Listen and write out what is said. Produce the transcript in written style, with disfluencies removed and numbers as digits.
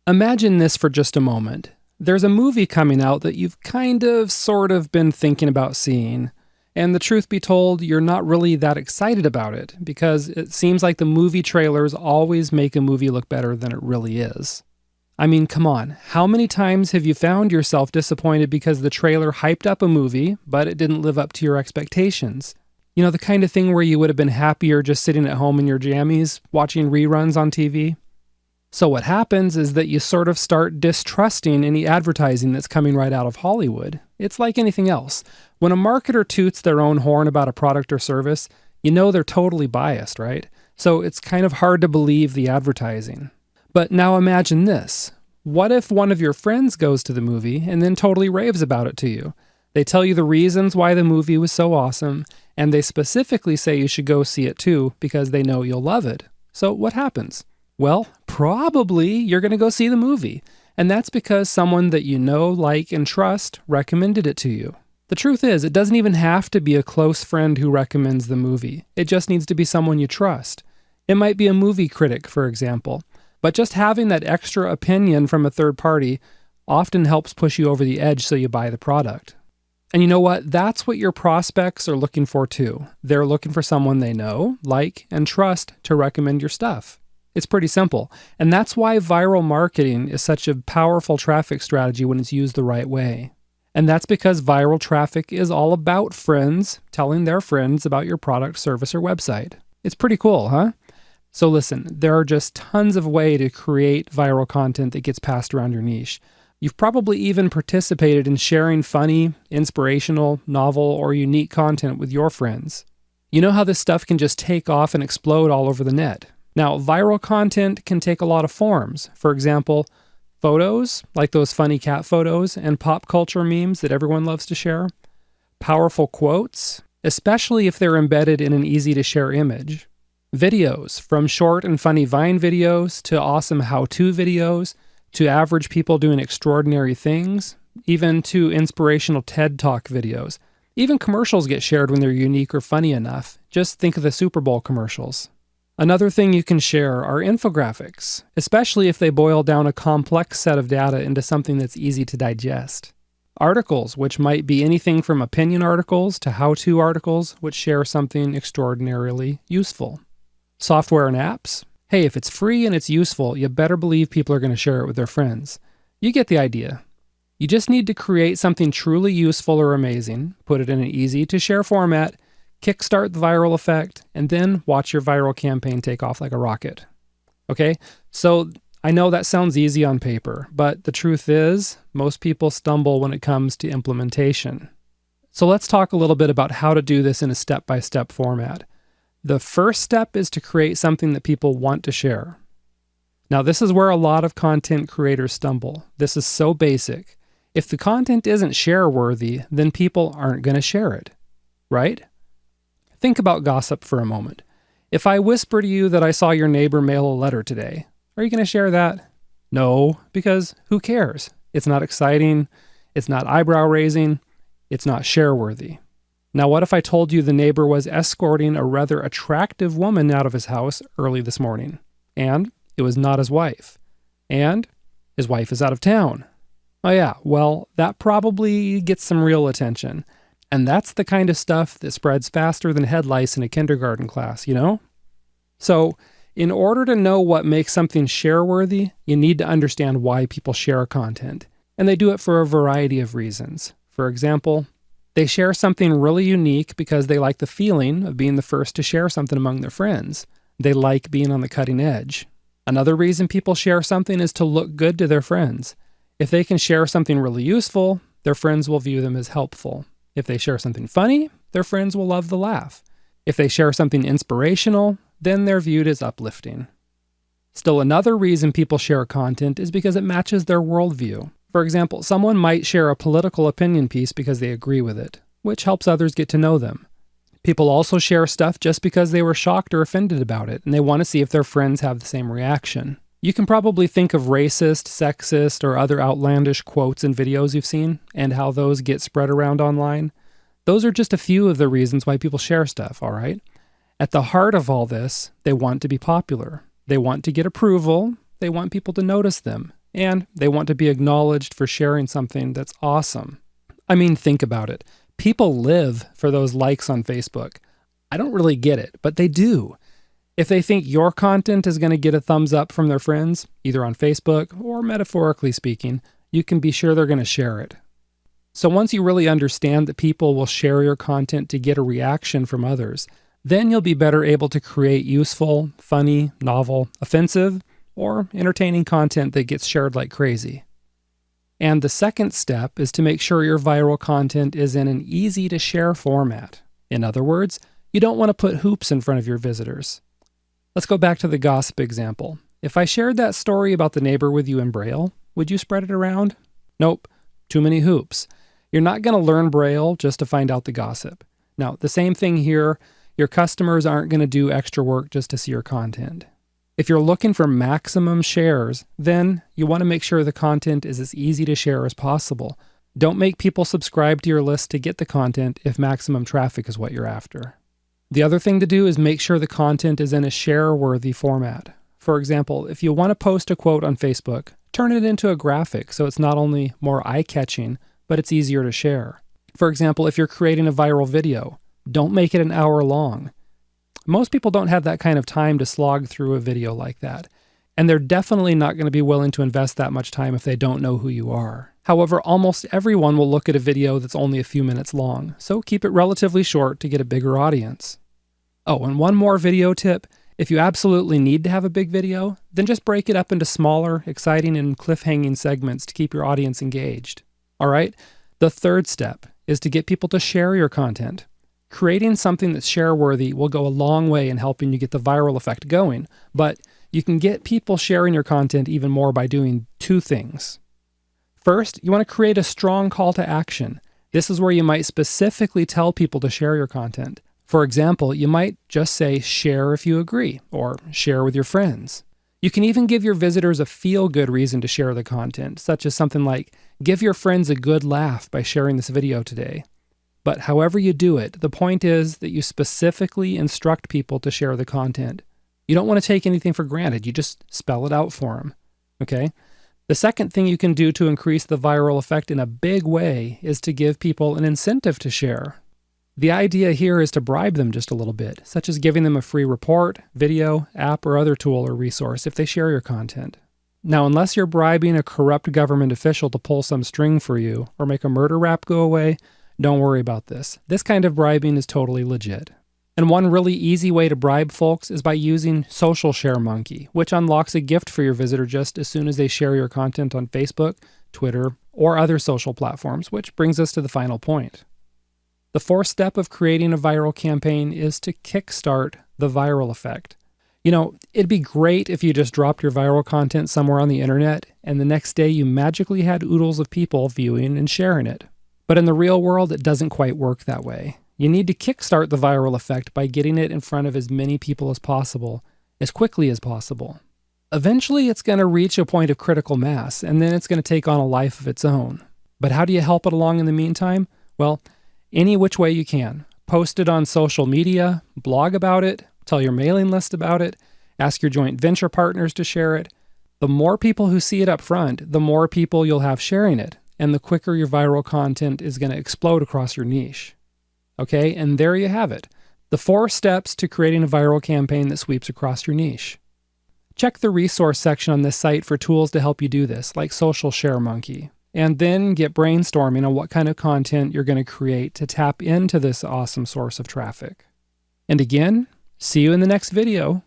Imagine this for just a moment. There's a movie coming out that you've sort of been thinking about seeing. And the truth be told, you're not really that excited about it because it seems like the movie trailers always make a movie look better than it really is. I mean, come on, how many times have you found yourself disappointed because the trailer hyped up a movie, but it didn't live up to your expectations? You know, the kind of thing where you would have been happier just sitting at home in your jammies, watching reruns on TV? So what happens is that you sort of start distrusting any advertising that's coming right out of Hollywood. It's like anything else. When a marketer toots their own horn about a product or service, you know they're totally biased, right? So it's kind of hard to believe the advertising. But now imagine this. What if one of your friends goes to the movie and then totally raves about it to you? They tell you the reasons why the movie was so awesome, and they specifically say you should go see it too because they know you'll love it. So what happens? Well, probably you're going to go see the movie, and that's because someone that you know, like, and trust recommended it to you. The truth is, it doesn't even have to be a close friend who recommends the movie. It just needs to be someone you trust. It might be a movie critic, for example, but just having that extra opinion from a third party often helps push you over the edge so you buy the product. And you know what? That's what your prospects are looking for too. They're looking for someone they know, like, and trust to recommend your stuff. It's pretty simple, and that's why viral marketing is such a powerful traffic strategy when it's used the right way. And that's because viral traffic is all about friends telling their friends about your product, service, or website. It's pretty cool, huh? So listen, there are just tons of ways to create viral content that gets passed around your niche. You've probably even participated in sharing funny, inspirational, novel, or unique content with your friends. You know how this stuff can just take off and explode all over the net. Now, viral content can take a lot of forms. For example, photos, like those funny cat photos, and pop culture memes that everyone loves to share. Powerful quotes, especially if they're embedded in an easy-to-share image. Videos, from short and funny Vine videos to awesome how-to videos, to average people doing extraordinary things, even to inspirational TED Talk videos. Even commercials get shared when they're unique or funny enough. Just think of the Super Bowl commercials. Another thing you can share are infographics, especially if they boil down a complex set of data into something that's easy to digest. Articles, which might be anything from opinion articles to how-to articles, which share something extraordinarily useful. Software and apps. Hey, if it's free and it's useful, you better believe people are going to share it with their friends. You get the idea. You just need to create something truly useful or amazing, put it in an easy-to-share format, kickstart the viral effect, and then watch your viral campaign take off like a rocket. Okay? So I know that sounds easy on paper, but the truth is, most people stumble when it comes to implementation. So let's talk a little bit about how to do this in a step-by-step format. The first step is to create something that people want to share. Now, this is where a lot of content creators stumble. This is so basic. If the content isn't share-worthy, then people aren't going to share it, right? Think about gossip for a moment. If I whisper to you that I saw your neighbor mail a letter today, are you going to share that? No, because who cares? It's not exciting, it's not eyebrow-raising, it's not share-worthy. Now, what if I told you the neighbor was escorting a rather attractive woman out of his house early this morning, and it was not his wife, and his wife is out of town? Oh yeah, well, that probably gets some real attention. And that's the kind of stuff that spreads faster than head lice in a kindergarten class, you know? So, in order to know what makes something share-worthy, you need to understand why people share content. And they do it for a variety of reasons. For example, they share something really unique because they like the feeling of being the first to share something among their friends. They like being on the cutting edge. Another reason people share something is to look good to their friends. If they can share something really useful, their friends will view them as helpful. If they share something funny, their friends will love the laugh. If they share something inspirational, then they're viewed as uplifting. Still, another reason people share content is because it matches their worldview. For example, someone might share a political opinion piece because they agree with it, which helps others get to know them. People also share stuff just because they were shocked or offended about it, and they want to see if their friends have the same reaction. You can probably think of racist, sexist, or other outlandish quotes and videos you've seen, and how those get spread around online. Those are just a few of the reasons why people share stuff, all right? At the heart of all this, they want to be popular. They want to get approval. They want people to notice them. and they want to be acknowledged for sharing something that's awesome. I mean, think about it. People live for those likes on Facebook. I don't really get it, but they do. If they think your content is going to get a thumbs up from their friends, either on Facebook or metaphorically speaking, you can be sure they're going to share it. So once you really understand that people will share your content to get a reaction from others, then you'll be better able to create useful, funny, novel, offensive, or entertaining content that gets shared like crazy. And the second step is to make sure your viral content is in an easy-to-share format. In other words, you don't want to put hoops in front of your visitors. Let's go back to the gossip example. If I shared that story about the neighbor with you in Braille, would you spread it around? Nope, too many hoops. You're not going to learn Braille just to find out the gossip. Now, the same thing here, your customers aren't going to do extra work just to see your content. If you're looking for maximum shares, then you want to make sure the content is as easy to share as possible. Don't make people subscribe to your list to get the content if maximum traffic is what you're after. The other thing to do is make sure the content is in a share-worthy format. For example, if you want to post a quote on Facebook, turn it into a graphic so it's not only more eye-catching, but it's easier to share. For example, if you're creating a viral video, don't make it an hour long. Most people don't have that kind of time to slog through a video like that, and they're definitely not going to be willing to invest that much time if they don't know who you are. However, almost everyone will look at a video that's only a few minutes long, so keep it relatively short to get a bigger audience. Oh, and one more video tip. If you absolutely need to have a big video, then just break it up into smaller, exciting, and cliffhanging segments to keep your audience engaged. All right? The third step is to get people to share your content. Creating something that's share-worthy will go a long way in helping you get the viral effect going, but you can get people sharing your content even more by doing two things. First, you want to create a strong call to action. This is where you might specifically tell people to share your content. For example, you might just say, share if you agree, or share with your friends. You can even give your visitors a feel-good reason to share the content, such as something like, give your friends a good laugh by sharing this video today. But however you do it, the point is that you specifically instruct people to share the content. You don't want to take anything for granted, you just spell it out for them. Okay? The second thing you can do to increase the viral effect in a big way is to give people an incentive to share. The idea here is to bribe them just a little bit, such as giving them a free report, video, app, or other tool or resource if they share your content. Now, unless you're bribing a corrupt government official to pull some string for you or make a murder rap go away, don't worry about this. This kind of bribing is totally legit. And one really easy way to bribe folks is by using Social Share Monkey, which unlocks a gift for your visitor just as soon as they share your content on Facebook, Twitter, or other social platforms, which brings us to the final point. The fourth step of creating a viral campaign is to kickstart the viral effect. You know, it'd be great if you just dropped your viral content somewhere on the internet and the next day you magically had oodles of people viewing and sharing it. But in the real world, it doesn't quite work that way. You need to kickstart the viral effect by getting it in front of as many people as possible, as quickly as possible. Eventually, it's going to reach a point of critical mass, and then it's going to take on a life of its own. But how do you help it along in the meantime? Well, any which way you can. Post it on social media, blog about it, tell your mailing list about it, ask your joint venture partners to share it. The more people who see it up front, the more people you'll have sharing it, and the quicker your viral content is going to explode across your niche. Okay, and there you have it. The 4 steps to creating a viral campaign that sweeps across your niche. Check the resource section on this site for tools to help you do this, like Social Share Monkey. And then get brainstorming on what kind of content you're going to create to tap into this awesome source of traffic. And again, see you in the next video.